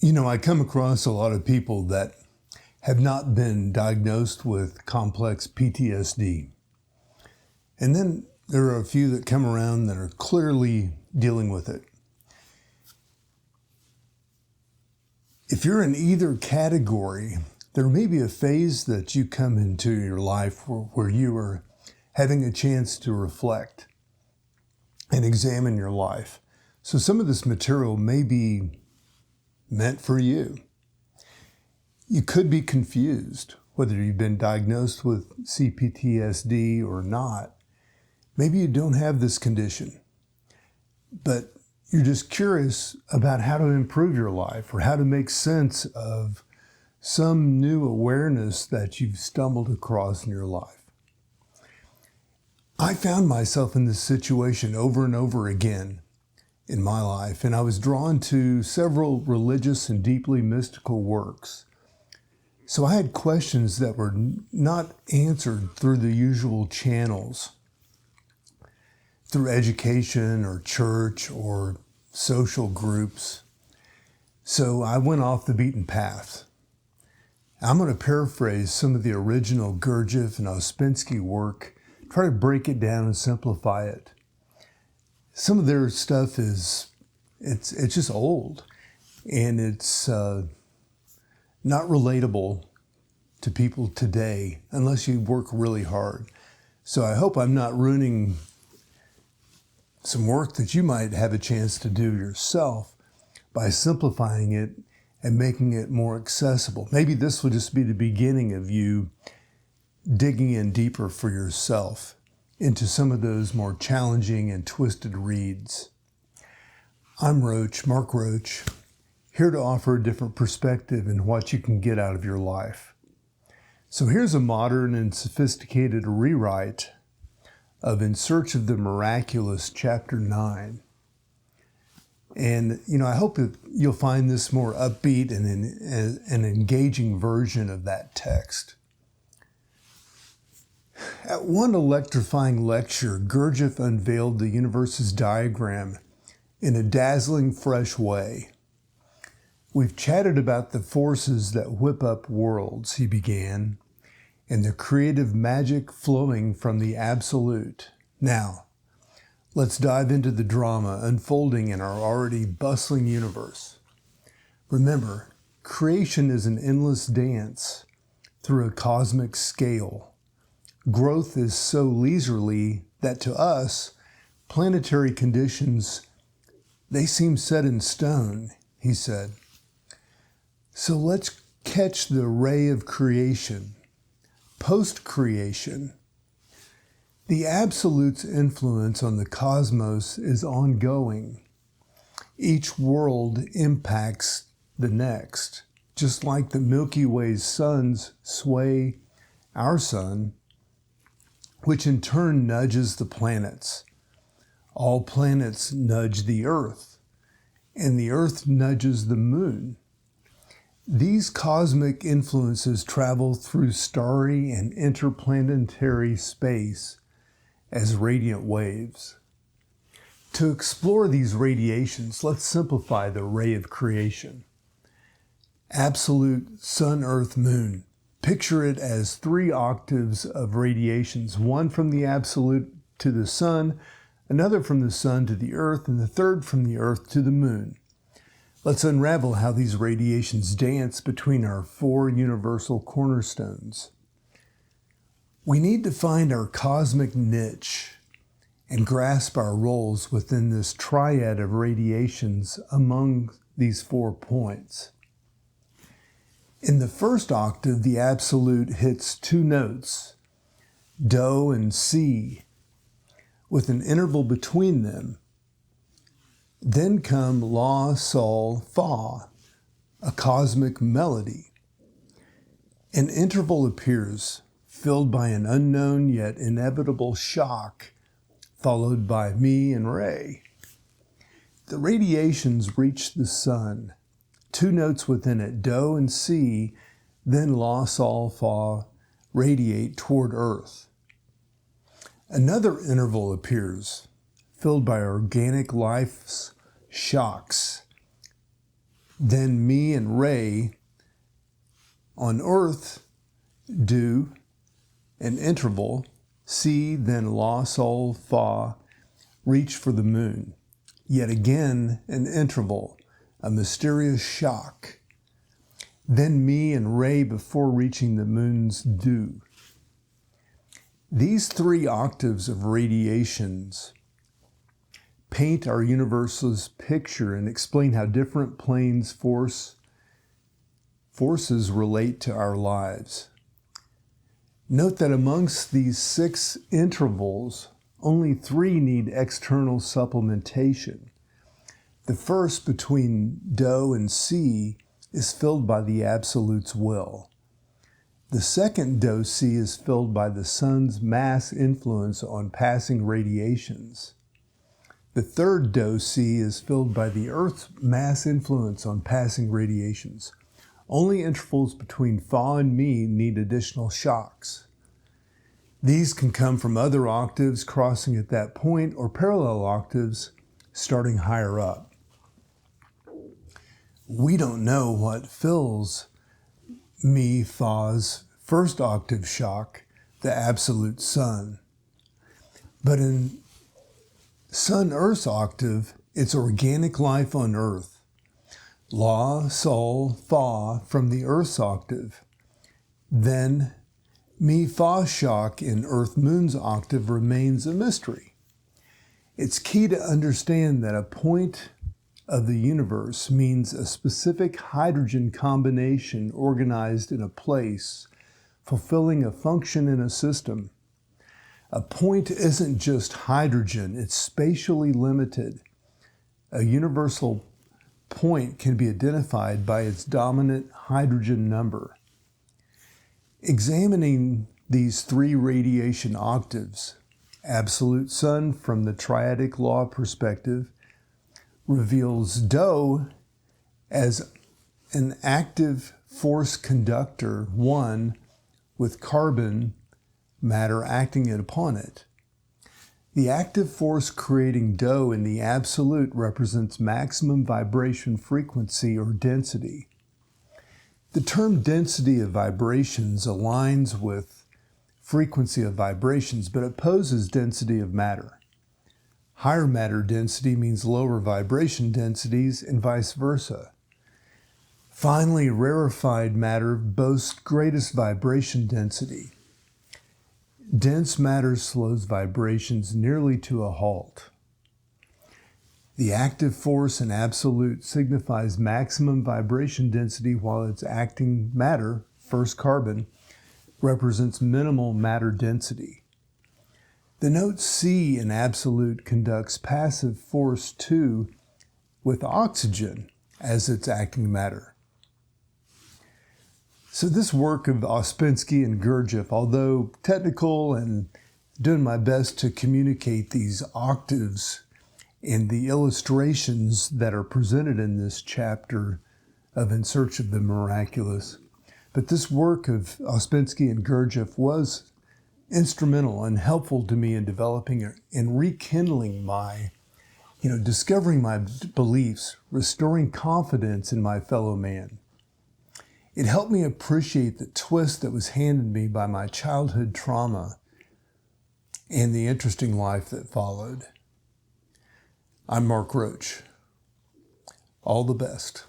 I come across a lot of people that have not been diagnosed with complex PTSD. And then there are a few that come around that are clearly dealing with it. If you're in either category, there may be a phase that you come into your life where you are having a chance to reflect and examine your life. So some of this material may be meant for you. You could be confused whether you've been diagnosed with CPTSD or not. Maybe you don't have this condition, but you're just curious about how to improve your life or how to make sense of some new awareness that you've stumbled across in your life. I found myself in this situation over and over again in my life, and I was drawn to several religious and deeply mystical works. So I had questions that were not answered through the usual channels, through education or church or social groups. So I went off the beaten path. I'm going to paraphrase some of the original Gurdjieff and Ouspensky work, try to break it down and simplify it. Some of their stuff it's just old, and it's not relatable to people today unless you work really hard. So I hope I'm not ruining some work that you might have a chance to do yourself by simplifying it and making it more accessible. Maybe this will just be the beginning of you digging in deeper for yourself into some of those more challenging and twisted reads. I'm Roach, Mark Roach, here to offer a different perspective in what you can get out of your life. So here's a modern and sophisticated rewrite of In Search of the Miraculous, Chapter 9. And, I hope that you'll find this more upbeat and an engaging version of that text. At one electrifying lecture, Gurdjieff unveiled the universe's diagram in a dazzling, fresh way. We've chatted about the forces that whip up worlds, he began, and the creative magic flowing from the absolute. Now, let's dive into the drama unfolding in our already bustling universe. Remember, creation is an endless dance through a cosmic scale. Growth is so leisurely that to us, planetary conditions, they seem set in stone, he said. So let's catch the ray of creation, post-creation. The Absolute's influence on the cosmos is ongoing. Each world impacts the next, just like the Milky Way's suns sway our sun, which in turn nudges the planets. All planets nudge the Earth, and the Earth nudges the Moon. These cosmic influences travel through starry and interplanetary space as radiant waves. To explore these radiations, let's simplify the ray of creation. Absolute Sun, Earth, Moon. Picture it as 3 octaves of radiations, one from the absolute to the sun, another from the sun to the earth, and the third from the earth to the moon. Let's unravel how these radiations dance between our 4 universal cornerstones. We need to find our cosmic niche and grasp our roles within this triad of radiations among these 4 points. In the first octave, the absolute hits 2 notes, Do and Si, with an interval between them. Then come La, Sol, Fa, a cosmic melody. An interval appears, filled by an unknown yet inevitable shock, followed by Mi and Re. The radiations reach the sun. 2 notes within it, Do and Si, then La, Sol, Fa, radiate toward Earth. Another interval appears, filled by organic life's shocks. Then me and Ray on Earth do an interval, C, then La, Sol, Fa, reach for the moon. Yet again, an interval, a mysterious shock. Then me and Ray before reaching the moon's do. These 3 octaves of radiations paint our universe's picture and explain how different planes forces relate to our lives. Note that amongst these 6 intervals, only 3 need external supplementation. The first, between Do and C, is filled by the Absolute's will. The second Do-C is filled by the sun's mass influence on passing radiations. The third Do-C is filled by the Earth's mass influence on passing radiations. Only intervals between Fa and Mi need additional shocks. These can come from other octaves crossing at that point or parallel octaves starting higher up. We don't know what fills Mi, Fa's first octave shock, the absolute sun. But in Sun-Earth's octave, it's organic life on Earth. La, Sol, Fa from the Earth's octave. Then Mi, Fa shock in Earth-Moon's octave remains a mystery. It's key to understand that a point of the universe means a specific hydrogen combination organized in a place, fulfilling a function in a system. A point isn't just hydrogen, it's spatially limited. A universal point can be identified by its dominant hydrogen number. Examining these 3 radiation octaves, absolute sun from the triadic law perspective, reveals Do as an active force conductor, 1, with carbon matter acting upon it. The active force creating Do in the absolute represents maximum vibration frequency or density. The term density of vibrations aligns with frequency of vibrations, but opposes density of matter. Higher matter density means lower vibration densities and vice versa. Finally, rarefied matter boasts greatest vibration density. Dense matter slows vibrations nearly to a halt. The active force in absolute signifies maximum vibration density, while its acting matter, first carbon, represents minimal matter density. The note C in absolute conducts passive force 2 with oxygen as its acting matter. So this work of Ouspensky and Gurdjieff, although technical and doing my best to communicate these octaves and the illustrations that are presented in this chapter of In Search of the Miraculous, but this work of Ouspensky and Gurdjieff was instrumental and helpful to me in developing and rekindling my, discovering my beliefs, restoring confidence in my fellow man. It helped me appreciate the twist that was handed me by my childhood trauma and the interesting life that followed. I'm Mark Roach. All the best.